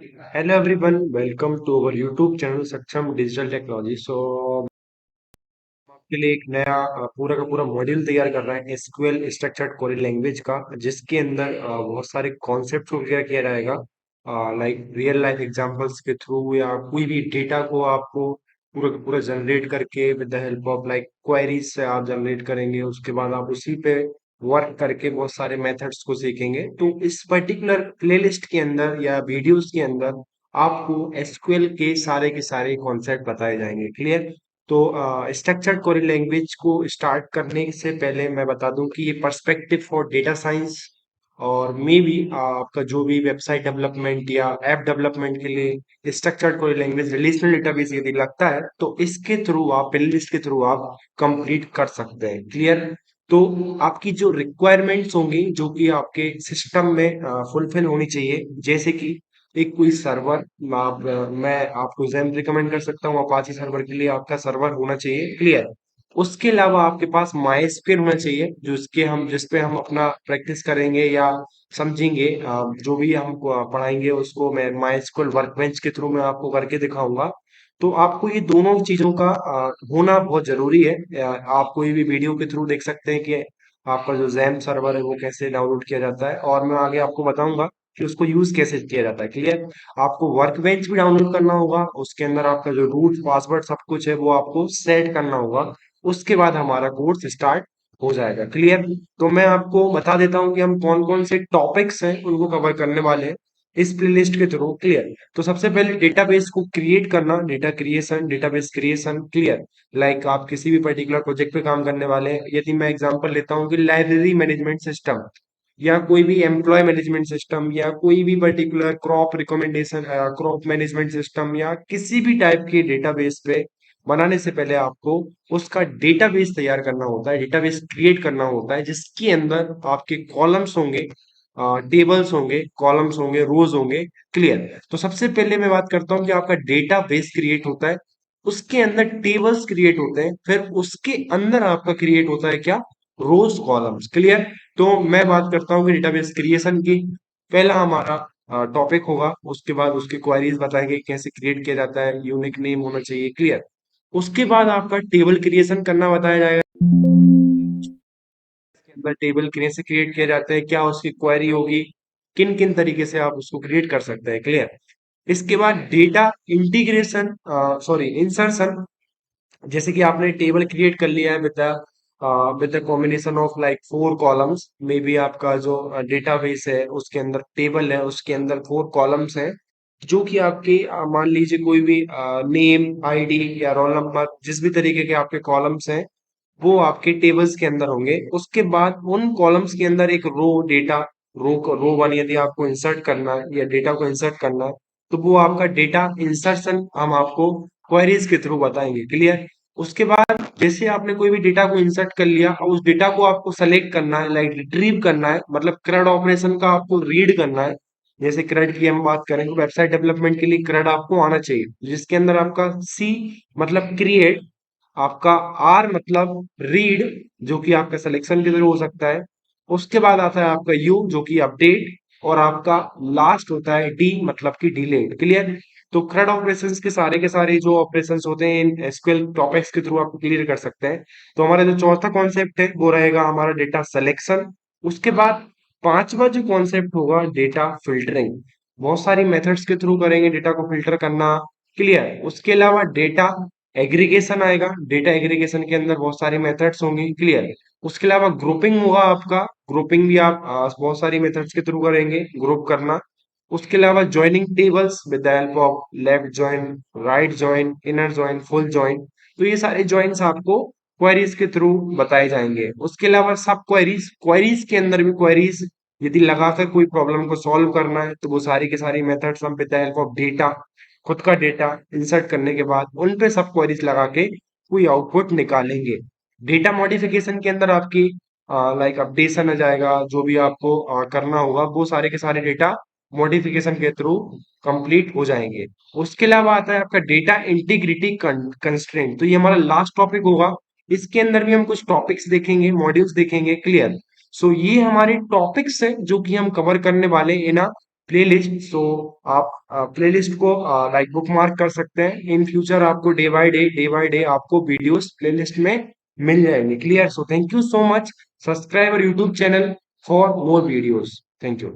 Hello everyone, welcome to our YouTube channel सक्षम digital technology. आपके लिए एक नया पूरा का पूरा मॉड्यूल तैयार कर रहे हैं एसक्यूएल स्ट्रक्चर्ड क्वेरी लैंग्वेज का, जिसके अंदर बहुत सारे कॉन्सेप्ट को क्लियर किया जाएगा, लाइक रियल लाइफ एग्जांपल्स के थ्रू या कोई भी डेटा को आपको पूरा का पूरा जनरेट करके with the help of like queries से आप जनरेट करेंगे। उसके बाद आप उसी पे वर्क करके बहुत सारे मेथड्स को सीखेंगे। तो इस पर्टिकुलर प्लेलिस्ट के अंदर या वीडियोस के अंदर आपको एसक्यूएल के सारे कॉन्सेप्ट बताए जाएंगे। क्लियर? तो स्ट्रक्चर्ड क्वेरी लैंग्वेज को स्टार्ट करने से पहले मैं बता दूं कि ये पर्सपेक्टिव फॉर डेटा साइंस और मे बी आपका जो भी वेबसाइट डेवलपमेंट या ऐप डेवलपमेंट के लिए structured query language relational database यदि लगता है तो इसके थ्रू आप प्लेलिस्ट के थ्रू आप कंप्लीट कर सकते हैं। क्लियर? तो आपकी जो रिक्वायरमेंट्स होंगी जो कि आपके सिस्टम में फुलफिल होनी चाहिए, जैसे कि एक कोई सर्वर, मैं आपको जैम रिकमेंड कर सकता हूँ। अपाची सर्वर के लिए आपका सर्वर होना चाहिए। क्लियर? उसके अलावा आपके पास माइस्क्वेल होना चाहिए, जो इसके हम जिस पे हम अपना प्रैक्टिस करेंगे या समझेंगे, जो भी हम पढ़ाएंगे उसको मैं माइस्क्वेल वर्कबेंच के थ्रू मैं आपको करके दिखाऊंगा। तो आपको ये दोनों चीजों का होना बहुत जरूरी है। आप कोई भी वीडियो के थ्रू देख सकते हैं कि आपका जो जैम सर्वर है वो कैसे डाउनलोड किया जाता है, और मैं आगे आपको बताऊंगा कि उसको यूज कैसे किया जाता है। क्लियर? आपको वर्कबेंच भी डाउनलोड करना होगा, उसके अंदर आपका जो रूट पासवर्ड सब कुछ है वो आपको सेट करना होगा। उसके बाद हमारा कोर्स स्टार्ट हो जाएगा। क्लियर? तो मैं आपको बता देता हूँ कि हम कौन कौन से टॉपिक्स हैं उनको कवर करने वाले हैं इस प्लेलिस्ट के थ्रू। क्लियर? तो सबसे पहले डेटाबेस को क्रिएट करना, data creation, database creation. Clear? Like आप किसी भी पर्टिकुलर प्रोजेक्ट पे काम करने वाले हैं, यदि मैं एग्जांपल लेता हूँ कि लाइब्रेरी मैनेजमेंट सिस्टम या कोई भी एम्प्लॉय मैनेजमेंट सिस्टम या कोई भी particular crop recommendation, crop management system या किसी भी टाइप के डेटाबेस पे बनाने से पहले आपको उसका डेटाबेस तैयार करना होता है, डेटाबेस क्रिएट करना होता है, जिसके अंदर आपके कॉलम्स होंगे, टेबल्स होंगे, कॉलम्स होंगे, रोज होंगे। क्लियर? तो सबसे पहले मैं बात करता हूँ कि आपका डेटाबेस क्रिएट होता है, उसके अंदर टेबल्स क्रिएट होते हैं, फिर उसके अंदर आपका क्रिएट होता है क्या? रोज कॉलम्स। क्लियर? तो मैं बात करता हूँ कि डेटाबेस क्रिएशन की। पहला हमारा टॉपिक होगा, उसके बाद उसकी क्वेरीज बताएंगे कैसे क्रिएट किया जाता है, यूनिक नेम होना चाहिए। क्लियर? उसके बाद आपका टेबल क्रिएशन करना बताया जाएगा, इसके अंदर टेबल कैसे क्रिएट किया जाता है, क्या उसकी क्वेरी होगी, किन किन तरीके से आप उसको क्रिएट कर सकते हैं। क्लियर? इसके बाद डेटा इंटीग्रेशन, सॉरी इंसर्शन। जैसे कि आपने टेबल क्रिएट कर लिया है with the combination of like 4 columns, may be आपका जो डेटाबेस है उसके अंदर टेबल है, उसके अंदर 4 कॉलम्स हैं, जो कि आपके मान लीजिए कोई भी नेम, आईडी या रोल नंबर, जिस भी तरीके के आपके कॉलम्स हैं वो आपके टेबल्स के अंदर होंगे। उसके बाद उन कॉलम्स के अंदर एक रो डेटा, रो वन यदि आपको इंसर्ट करना है या डेटा को इंसर्ट करना है तो वो आपका डेटा इंसर्शन हम आपको क्वेरीज के थ्रू बताएंगे। क्लियर? उसके बाद जैसे आपने कोई भी डेटा को इंसर्ट कर लिया और उस डेटा को आपको सेलेक्ट करना है, लाइक रिट्रीव करना है, मतलब CRUD ऑपरेशन का आपको रीड करना है। जैसे CRUD की हम बात करें तो वेबसाइट डेवलपमेंट के लिए CRUD आपको आना चाहिए, जिसके अंदर आपका सी मतलब क्रिएट, आपका आर मतलब रीड, जो कि आपका सिलेक्शन के थ्रू हो सकता है। उसके बाद आता है आपका यू जो कि अपडेट, और आपका लास्ट होता है डी मतलब कि डिलीट। क्लियर? तो CRUD ऑपरेशंस के सारे जो ऑपरेशंस होते हैं इन एसक्यूएल टॉपिक्स के थ्रू आप क्लियर कर सकते हैं। तो हमारा जो चौथा कॉन्सेप्ट है वो रहेगा हमारा डेटा सिलेक्शन। उसके बाद पांचवा जो कॉन्सेप्ट होगा डेटा फिल्टरिंग। बहुत सारी मेथड्स के थ्रू करेंगे डेटा को फिल्टर करना। क्लियर? उसके अलावा डेटा एग्रीगेशन आएगा, डेटा एग्रीगेशन के अंदर बहुत सारी मेथड्स होंगी। क्लियर? उसके अलावा ग्रुपिंग होगा आपका, ग्रुपिंग भी आप बहुत सारी मेथड्स के थ्रू करेंगे ग्रुप करना। उसके अलावा joining tables with the help of left join, right join, inner join, full join. तो ये सारे ज्वाइंस आपको क्वेरीज के थ्रू बताए जाएंगे। उसके अलावा सब क्वेरीज, क्वेरीज के अंदर भी क्वेरीज यदि लगाकर कोई प्रॉब्लम को सॉल्व करना है तो वो सारी की सारी मेथड्स हम with the help of data, खुद का डेटा इंसर्ट करने के बाद उन पे सब क्वेरीज लगा के कोई आउटपुट निकालेंगे। डेटा मॉडिफिकेशन के अंदर आपकी लाइक अपडेशन आ जाएगा, जो भी आपको करना होगा वो सारे के सारे डेटा मॉडिफिकेशन के थ्रू कंप्लीट हो जाएंगे। उसके अलावा आता है आपका डेटा इंटीग्रिटी कंस्ट्रेंट, तो ये हमारा लास्ट टॉपिक होगा। इसके अंदर भी हम कुछ टॉपिक्स देखेंगे, मॉड्यूल्स देखेंगे। क्लियर? सो ये हमारे टॉपिक्स हैं जो कि हम कवर करने वाले हैं ना प्लेलिस्ट। सो आप प्लेलिस्ट को लाइक बुकमार्क कर सकते हैं। इन फ्यूचर आपको डे बाय डे आपको वीडियोस प्लेलिस्ट में मिल जाएंगे। Clear? So thank you so much. Subscribe our YouTube channel for more videos. Thank you.